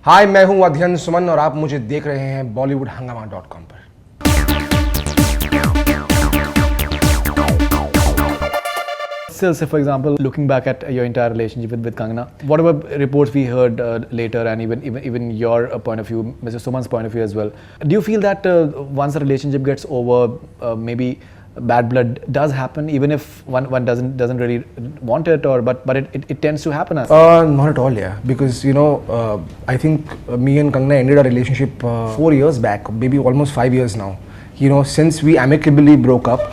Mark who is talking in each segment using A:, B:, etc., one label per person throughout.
A: हाय, मैं हूं अध्ययन सुमन और आप मुझे देख रहे हैं bollywoodhungama.com पर।
B: Still, say for example, looking back at your entire relationship with Kangna, whatever reports we heard later, and even your point of view, Mr. Suman's point of view as well, do you feel that once a relationship gets over, maybe bad blood does happen, even if one doesn't really want it, or but it tends to happen?
A: Not at all, yeah. Because I think me and Kangna ended our relationship 4 years back, maybe almost 5 years now. Since we amicably broke up,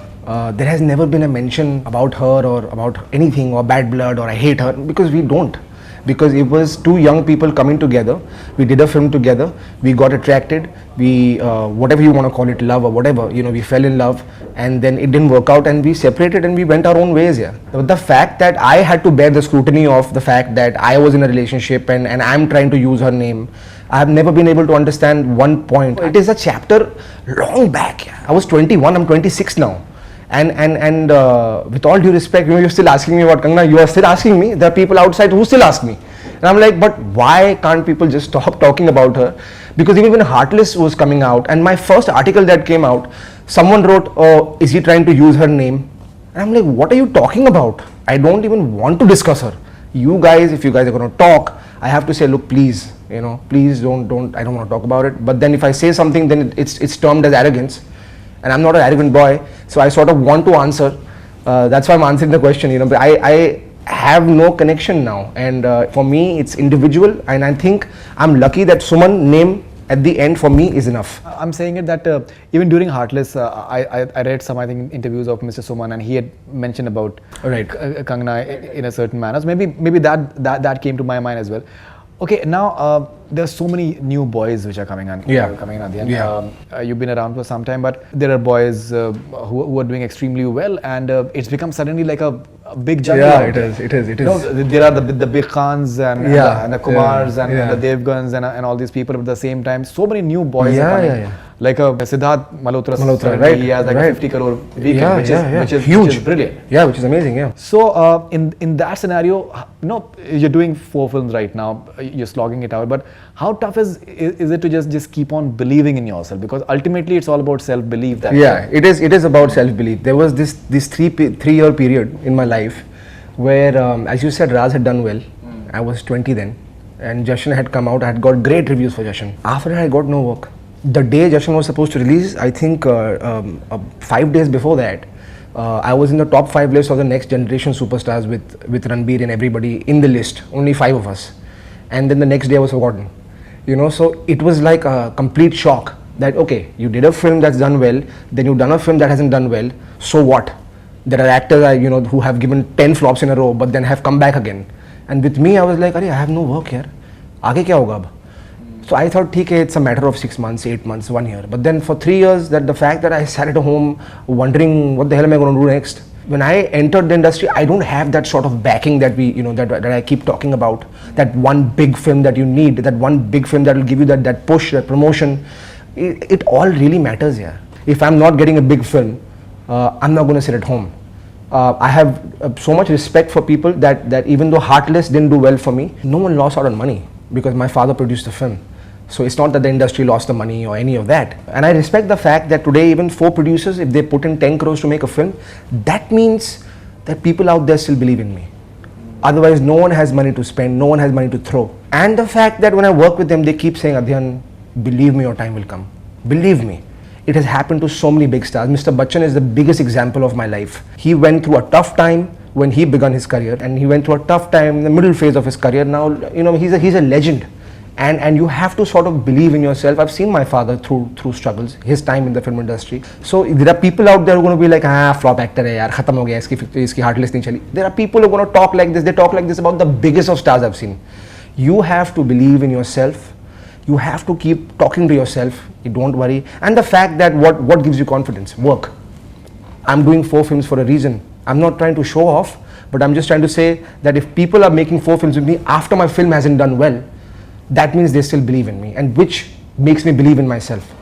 A: there has never been a mention about her or about anything or bad blood or I hate her, because we don't. Because it was two young people coming together. We did a film together. We got attracted. We, whatever you want to call it, love or whatever, we fell in love, and then it didn't work out and we separated and we went our own ways. Yeah. But the fact that I had to bear the scrutiny of the fact that I was in a relationship and I'm trying to use her name, I have never been able to understand one point. It is a chapter long back. Yeah. I was 21. I'm 26 now. And with all due respect, you're still asking me about Kangna. You are still asking me. There are people outside who still ask me. And I'm like, but why can't people just stop talking about her? Because even when Heartless was coming out, and my first article that came out, someone wrote, oh, is he trying to use her name? And I'm like, what are you talking about? I don't even want to discuss her. You guys, if you guys are going to talk, I have to say, look, please, please don't, I don't want to talk about it. But then if I say something, then it's termed as arrogance. And I'm not an arrogant boy, so I sort of want to answer. That's why I'm answering the question. But I have no connection now, and for me, it's individual. And I think I'm lucky that Suman name at the end for me is enough.
B: I'm saying it that even during Heartless, I read some interviews of Mr. Suman, and he had mentioned about Kangna in a certain manner. So maybe that came to my mind as well. Okay, now there's so many new boys which are coming on. Coming on the end. Yeah. You've been around for some time, but there are boys who are doing extremely well, and it's become suddenly like a big jungle.
A: Yeah, it is.
B: There are the big Khans and the Kumars and the Devgans and all these people. But at the same time, so many new boys are coming. Like a Siddharth Malhotra,
A: right?
B: He has like a 50 crore weekend, which is
A: huge,
B: which is brilliant.
A: Yeah, which is amazing. Yeah.
B: So in that scenario, you're doing 4 films right now. You're slogging it out, but how tough is it to just keep on believing in yourself? Because ultimately, it's all about self-belief.
A: It is about self-belief. There was this 3-year period in my life where, as you said, Raz had done well. I was 20 then, and Jashan had come out. I had got great reviews for Jashan. After that, I got no work. The day Jashan was supposed to release, I think 5 days before that, I was in the top 5 list of the next generation superstars with Ranbir and everybody in the list. Only 5 of us. And then the next day I was forgotten. So it was like a complete shock that, okay, you did a film that's done well, then you've done a film that hasn't done well, so what? There are actors, who have given 10 flops in a row, but then have come back again. And with me, I was like, I have no work here. Aage kya hoga ab? So I thought, okay, it's a matter of 6 months, 8 months, 1 year. But then for 3 years, the fact that I sat at home wondering what the hell am I going to do next? When I entered the industry, I don't have that sort of backing that that I keep talking about. That one big film that you need, that one big film that will give you that push, that promotion. It all really matters here. If I'm not getting a big film, I'm not going to sit at home. I have so much respect for people that even though Heartless didn't do well for me, no one lost out on money because my father produced the film. So it's not that the industry lost the money or any of that. And I respect the fact that today even 4 producers, if they put in 10 crores to make a film, that means that people out there still believe in me. Otherwise, no one has money to spend, no one has money to throw. And the fact that when I work with them, they keep saying, Adhyayan, believe me, your time will come. Believe me. It has happened to so many big stars. Mr. Bachchan is the biggest example of my life. He went through a tough time when he began his career, and he went through a tough time in the middle phase of his career. Now, he's a legend. And you have to sort of believe in yourself. I've seen my father through struggles, his time in the film industry. So there are people out there who are going to be like, flop actor hai yaar, khatam ho gaya, iski Heartless nahi chali. There are people who are going to talk like this. They talk like this about the biggest of stars I've seen. You have to believe in yourself. You have to keep talking to yourself. Don't worry. And the fact that what gives you confidence? Work. I'm doing 4 films for a reason. I'm not trying to show off, but I'm just trying to say that if people are making 4 films with me after my film hasn't done well, that means they still believe in me, and which makes me believe in myself.